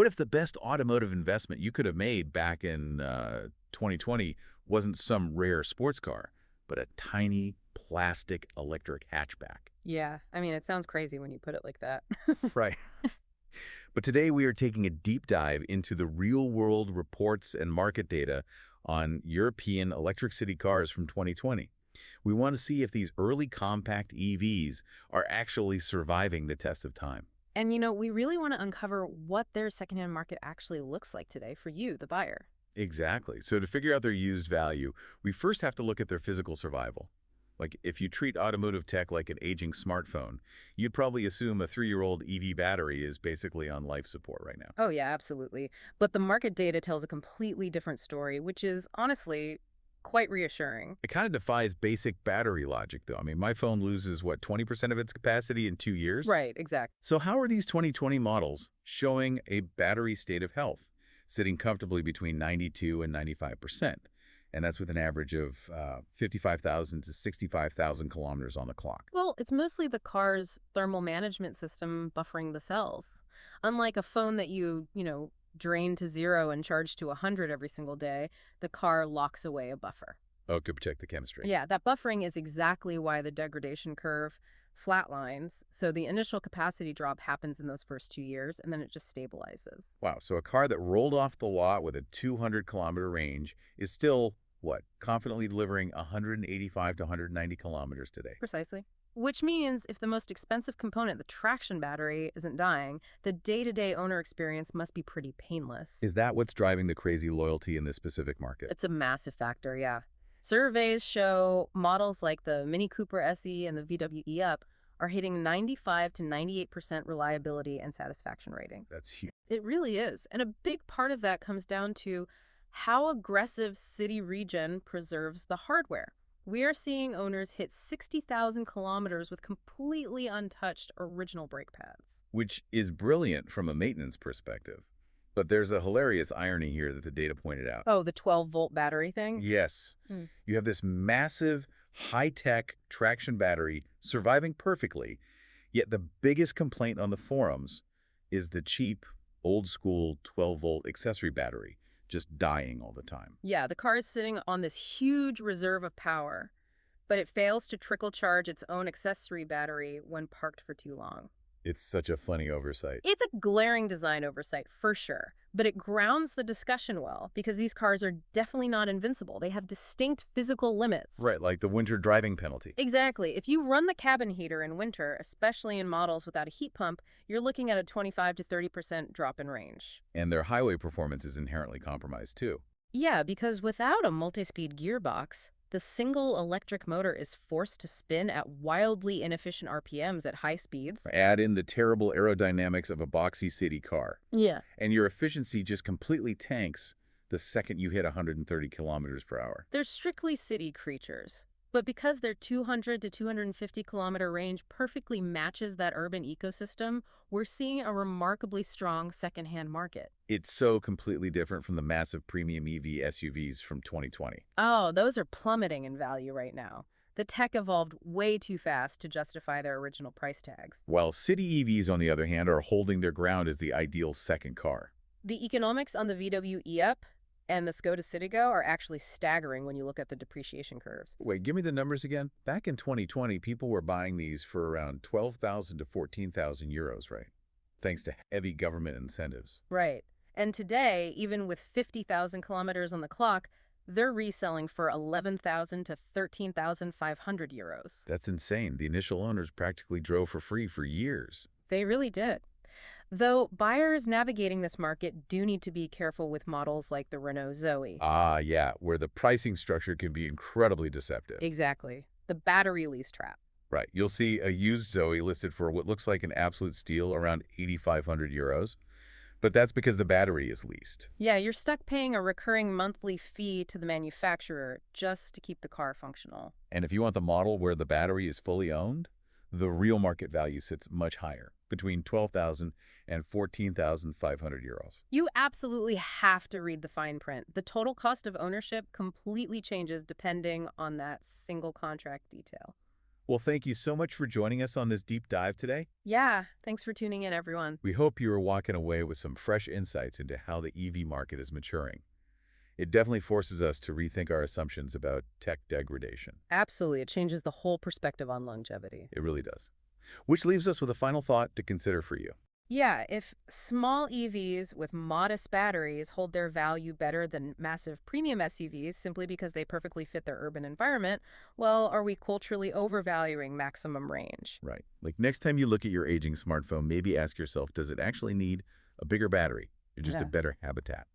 What if the best automotive investment you could have made back in 2020 wasn't some rare sports car, but a tiny plastic electric hatchback? Yeah, I mean, it sounds crazy when you put it like that. Right. But today we are taking a deep dive into the real-world reports and market data on European electric city cars from 2020. We want to see if these early compact EVs are actually surviving the test of time. And, we really want to uncover what their secondhand market actually looks like today for you, the buyer. Exactly. So to figure out their used value, we first have to look at their physical survival. Like if you treat automotive tech like an aging smartphone, you'd probably assume a 3-year-old EV battery is basically on life support right now. Oh, yeah, absolutely. But the market data tells a completely different story, which is honestly quite reassuring. It kind of defies basic battery logic, though. I mean, my phone loses, what, 20% of its capacity in 2 years? Right, exactly. So how are these 2020 models showing a battery state of health, sitting comfortably between 92 and 95%? And that's with an average of 55,000 to 65,000 kilometers on the clock. Well, it's mostly the car's thermal management system buffering the cells. Unlike a phone that you drain to 0 and charge to 100 every single day, the car locks away a buffer. Oh, to protect the chemistry. Yeah, that buffering is exactly why the degradation curve flatlines. So the initial capacity drop happens in those first 2 years, and then it just stabilizes. Wow, so a car that rolled off the lot with a 200-kilometer range is still, what, confidently delivering 185 to 190 kilometers today. Precisely. Which means if the most expensive component, the traction battery, isn't dying, the day-to-day owner experience must be pretty painless. Is that what's driving the crazy loyalty in this specific market? It's a massive factor, yeah. Surveys show models like the Mini Cooper SE and the VW e-Up are hitting 95 to 98% reliability and satisfaction ratings. That's huge. It really is. And a big part of that comes down to how aggressive City Regen preserves the hardware. We are seeing owners hit 60,000 kilometers with completely untouched original brake pads. Which is brilliant from a maintenance perspective. But there's a hilarious irony here that the data pointed out. Oh, the 12-volt battery thing? Yes. You have this massive, high-tech traction battery surviving perfectly, yet the biggest complaint on the forums is the cheap, old-school 12-volt accessory battery just dying all the time. Yeah, the car is sitting on this huge reserve of power, but it fails to trickle charge its own accessory battery when parked for too long. It's such a funny oversight. It's a glaring design oversight, for sure, but it grounds the discussion well because these cars are definitely not invincible. They have distinct physical limits. Right, like the winter driving penalty. Exactly. If you run the cabin heater in winter, especially in models without a heat pump, you're looking at a 25 to 30% drop in range. And their highway performance is inherently compromised, too. Yeah, because without a multi-speed gearbox, the single electric motor is forced to spin at wildly inefficient RPMs at high speeds. Add in the terrible aerodynamics of a boxy city car, Yeah. and your efficiency just completely tanks the second you hit 130 kilometers per hour. They're strictly city creatures. But because their 200 to 250 kilometer range perfectly matches that urban ecosystem, we're seeing a remarkably strong secondhand market. It's so completely different from the massive premium EV SUVs from 2020. Oh, those are plummeting in value right now. The tech evolved way too fast to justify their original price tags. While city EVs, on the other hand, are holding their ground as the ideal second car. The economics on the VW e-Up and the Skoda Citigo are actually staggering when you look at the depreciation curves. Wait, give me the numbers again. Back in 2020, people were buying these for around 12,000 to 14,000 euros, right? Thanks to heavy government incentives. Right. And today, even with 50,000 kilometers on the clock, they're reselling for 11,000 to 13,500 euros. That's insane. The initial owners practically drove for free for years. They really did. Though buyers navigating this market do need to be careful with models like the Renault Zoe. Ah, yeah, where the pricing structure can be incredibly deceptive. Exactly. The battery lease trap. Right. You'll see a used Zoe listed for what looks like an absolute steal around 8,500 euros. But that's because the battery is leased. Yeah, you're stuck paying a recurring monthly fee to the manufacturer just to keep the car functional. And if you want the model where the battery is fully owned, the real market value sits much higher, between 12,000 and 14,500 euros. You absolutely have to read the fine print. The total cost of ownership completely changes depending on that single contract detail. Well, thank you so much for joining us on this deep dive today. Yeah, thanks for tuning in, everyone. We hope you are walking away with some fresh insights into how the EV market is maturing. It definitely forces us to rethink our assumptions about tech degradation. Absolutely. It changes the whole perspective on longevity. It really does. Which leaves us with a final thought to consider for you. Yeah, if small EVs with modest batteries hold their value better than massive premium SUVs simply because they perfectly fit their urban environment, well, are we culturally overvaluing maximum range? Right. Like next time you look at your aging smartphone, maybe ask yourself, does it actually need a bigger battery or just a Yeah. better habitat?